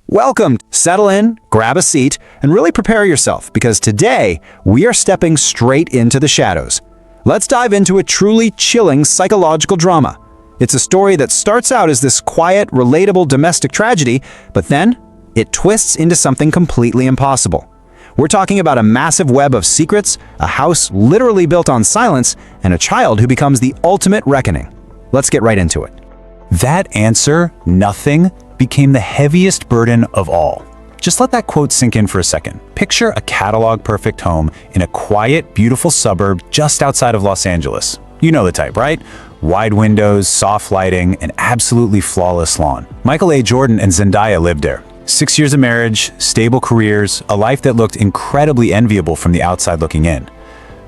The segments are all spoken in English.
Welcome! Settle in, grab a seat, and really prepare yourself because today we are stepping straight into the shadows. Let's dive into a truly chilling psychological drama. It's a story that starts out as this quiet, relatable domestic tragedy, but then it twists into something completely impossible. We're talking about a massive web of secrets, a house literally built on silence, and a child who becomes the ultimate reckoning. Let's get right into it. That answer, nothing, became the heaviest burden of all. Just let that quote sink in for a second. Picture a catalog-perfect home in a quiet, beautiful suburb just outside of Los Angeles. You know the type, right? Wide windows, soft lighting, an absolutely flawless lawn. Michael A. Jordan and Zendaya lived there. 6 years of marriage, stable careers, a life that looked incredibly enviable from the outside looking in.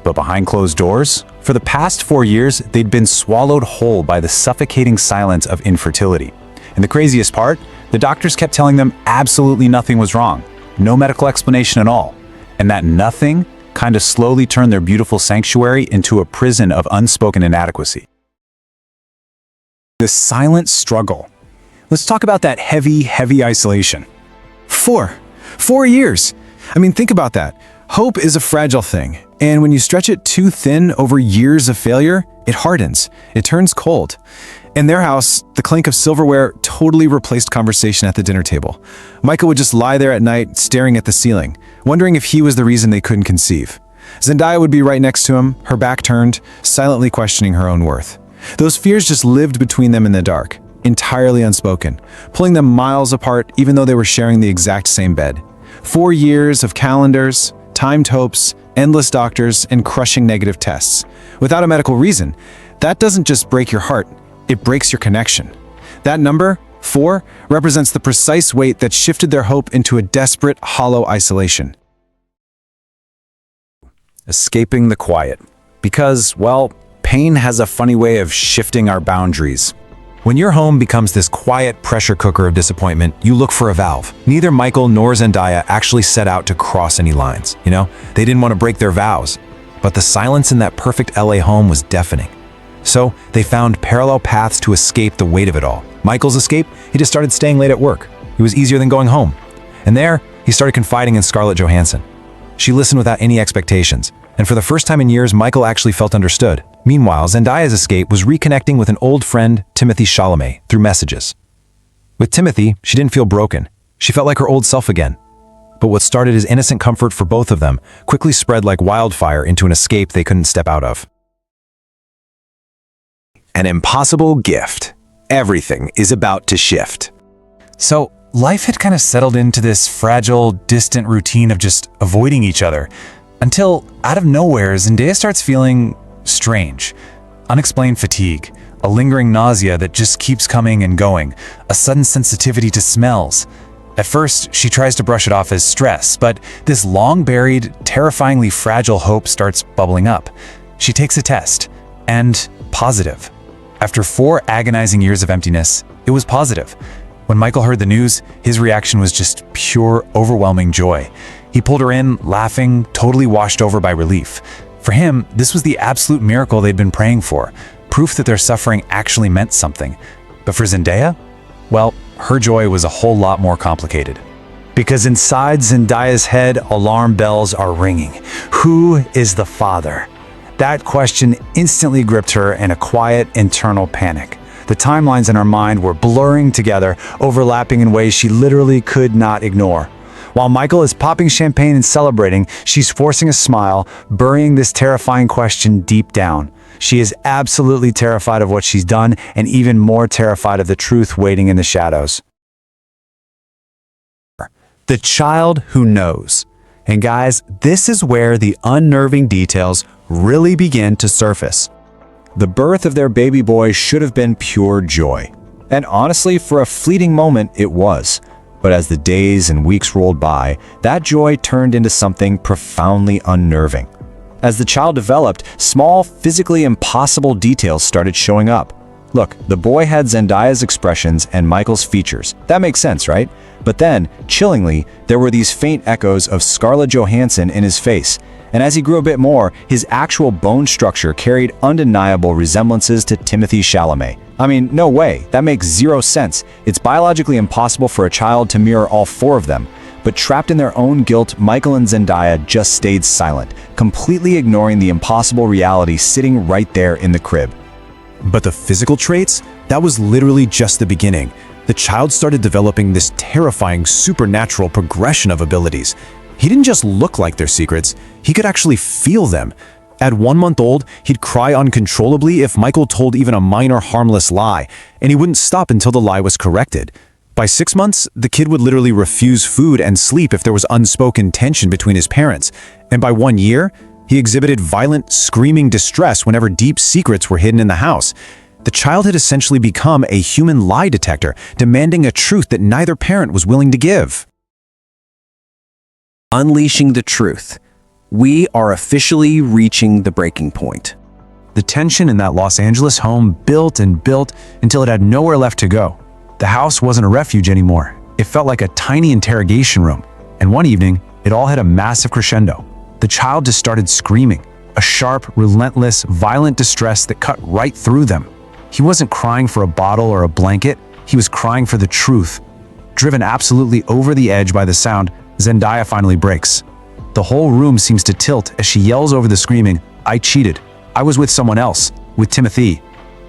But behind closed doors, for the past 4 years, they'd been swallowed whole by the suffocating silence of infertility. And the craziest part, the doctors kept telling them absolutely nothing was wrong, no medical explanation at all. And that nothing kind of slowly turned their beautiful sanctuary into a prison of unspoken inadequacy. The silent struggle. Let's talk about that heavy isolation. 4 years. I mean, think about that. Hope is a fragile thing, and when you stretch it too thin over years of failure, it hardens. It turns cold. In their house, the clink of silverware totally replaced conversation at the dinner table. Michael would just lie there at night, staring at the ceiling, wondering if he was the reason they couldn't conceive. Zendaya would be right next to him, her back turned, silently questioning her own worth. Those fears just lived between them in the dark, entirely unspoken, pulling them miles apart even though they were sharing the exact same bed. 4 years of calendars, timed hopes, endless doctors, and crushing negative tests. Without a medical reason, that doesn't just break your heart, it breaks your connection. That number, 4, represents the precise weight that shifted their hope into a desperate, hollow isolation. Escaping the quiet. Because, well, pain has a funny way of shifting our boundaries. When your home becomes this quiet pressure cooker of disappointment, you look for a valve. Neither Michael nor Zendaya actually set out to cross any lines, They didn't want to break their vows. But the silence in that perfect LA home was deafening. So they found parallel paths to escape the weight of it all. Michael's escape, he just started staying late at work. It was easier than going home. And there, he started confiding in Scarlett Johansson. She listened without any expectations. And for the first time in years, Michael actually felt understood. Meanwhile, Zendaya's escape was reconnecting with an old friend, Timothée Chalamet, through messages. With Timothy, she didn't feel broken. She felt like her old self again. But what started as innocent comfort for both of them quickly spread like wildfire into an escape they couldn't step out of. An impossible gift. Everything is about to shift. So, life had kind of settled into this fragile, distant routine of just avoiding each other. Until, out of nowhere, Zendaya starts feeling strange. Unexplained fatigue, a lingering nausea that just keeps coming and going, a sudden sensitivity to smells. At first, she tries to brush it off as stress, but this long-buried, terrifyingly fragile hope starts bubbling up. She takes a test, and positive. After 4 agonizing years of emptiness, it was positive. When Michael heard the news, his reaction was just pure, overwhelming joy. He pulled her in, laughing, totally washed over by relief. For him, this was the absolute miracle they'd been praying for, proof that their suffering actually meant something. But for Zendaya, well, her joy was a whole lot more complicated. Because inside Zendaya's head, alarm bells are ringing. Who is the father? That question instantly gripped her in a quiet, internal panic. The timelines in her mind were blurring together, overlapping in ways she literally could not ignore. While Michael is popping champagne and celebrating, she's forcing a smile, burying this terrifying question deep down. She is absolutely terrified of what she's done, and even more terrified of the truth waiting in the shadows. The child who knows. And guys, this is where the unnerving details really begin to surface. The birth of their baby boy should have been pure joy. And honestly, for a fleeting moment, it was. But as the days and weeks rolled by, that joy turned into something profoundly unnerving. As the child developed, small, physically impossible details started showing up. Look, the boy had Zendaya's expressions and Michael's features. That makes sense, right? But then, chillingly, there were these faint echoes of Scarlett Johansson in his face. And as he grew a bit more, his actual bone structure carried undeniable resemblances to Timothée Chalamet. I mean, no way, that makes zero sense. It's biologically impossible for a child to mirror all four of them. But trapped in their own guilt, Michael and Zendaya just stayed silent, completely ignoring the impossible reality sitting right there in the crib. But the physical traits, that was literally just the beginning. The child started developing this terrifying supernatural progression of abilities. He didn't just look like their secrets, he could actually feel them. At 1 month old, he'd cry uncontrollably if Michael told even a minor harmless lie, and he wouldn't stop until the lie was corrected. By 6 months, the kid would literally refuse food and sleep if there was unspoken tension between his parents. And by 1 year, he exhibited violent, screaming distress whenever deep secrets were hidden in the house. The child had essentially become a human lie detector, demanding a truth that neither parent was willing to give. Unleashing the truth. We are officially reaching the breaking point. The tension in that Los Angeles home built and built until it had nowhere left to go. The house wasn't a refuge anymore. It felt like a tiny interrogation room. And one evening, it all had a massive crescendo. The child just started screaming, a sharp, relentless, violent distress that cut right through them. He wasn't crying for a bottle or a blanket, he was crying for the truth. Driven absolutely over the edge by the sound, Zendaya finally breaks. The whole room seems to tilt as she yells over the screaming, "I cheated. I was with someone else, with Timothée."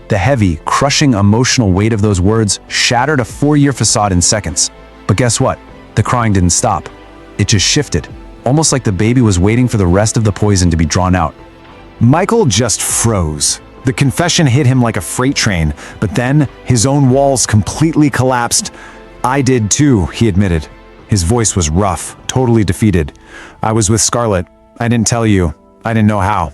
The heavy, crushing emotional weight of those words shattered a 4-year facade in seconds. But guess what? The crying didn't stop. It just shifted, almost like the baby was waiting for the rest of the poison to be drawn out. Michael just froze. The confession hit him like a freight train, but then his own walls completely collapsed. "I did too," he admitted. His voice was rough, totally defeated. "I was with Scarlett. I didn't tell you. I didn't know how."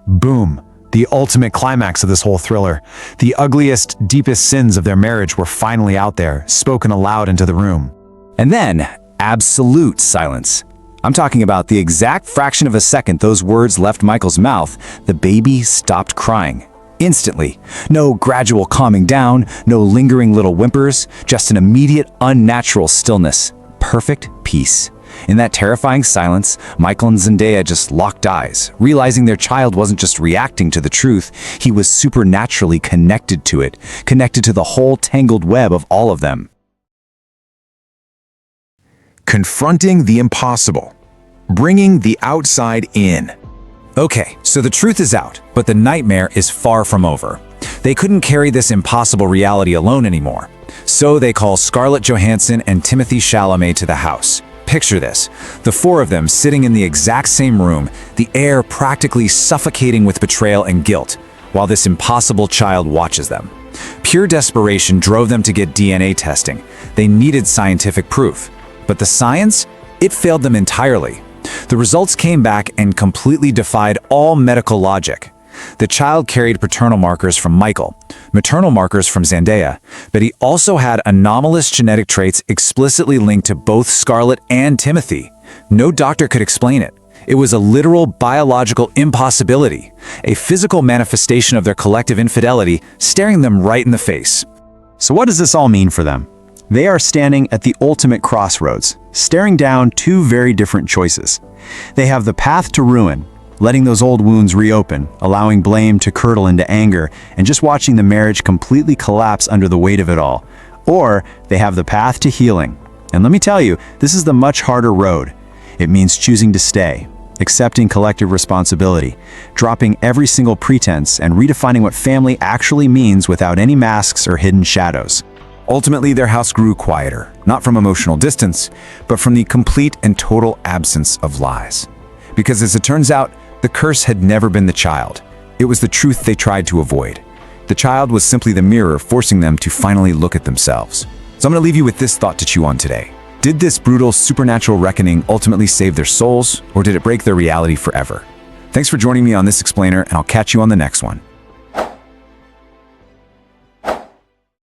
Boom. The ultimate climax of this whole thriller. The ugliest, deepest sins of their marriage were finally out there, spoken aloud into the room. And then, absolute silence. I'm talking about the exact fraction of a second those words left Michael's mouth, the baby stopped crying. Instantly. No gradual calming down, no lingering little whimpers, just an immediate, unnatural stillness. Perfect peace. In that terrifying silence, Michael and Zendaya just locked eyes, realizing their child wasn't just reacting to the truth, he was supernaturally connected to it, connected to the whole tangled web of all of them. Confronting the impossible. Bringing the outside in. Okay, so the truth is out, but the nightmare is far from over. They couldn't carry this impossible reality alone anymore. So they call Scarlett Johansson and Timothée Chalamet to the house. Picture this, the four of them sitting in the exact same room, the air practically suffocating with betrayal and guilt, while this impossible child watches them. Pure desperation drove them to get DNA testing. They needed scientific proof. But the science? It failed them entirely. The results came back and completely defied all medical logic. The child carried paternal markers from Michael, maternal markers from Zendaya, but he also had anomalous genetic traits explicitly linked to both Scarlett and Timothée. No doctor could explain it. It was a literal biological impossibility, a physical manifestation of their collective infidelity staring them right in the face. So what does this all mean for them? They are standing at the ultimate crossroads, staring down two very different choices. They have the path to ruin, letting those old wounds reopen, allowing blame to curdle into anger, and just watching the marriage completely collapse under the weight of it all. Or they have the path to healing. And let me tell you, this is the much harder road. It means choosing to stay, accepting collective responsibility, dropping every single pretense, and redefining what family actually means without any masks or hidden shadows. Ultimately, their house grew quieter, not from emotional distance, but from the complete and total absence of lies. Because as it turns out, the curse had never been the child. It was the truth they tried to avoid. The child was simply the mirror forcing them to finally look at themselves. So I'm going to leave you with this thought to chew on today. Did this brutal supernatural reckoning ultimately save their souls, or did it break their reality forever? Thanks for joining me on this explainer, and I'll catch you on the next one.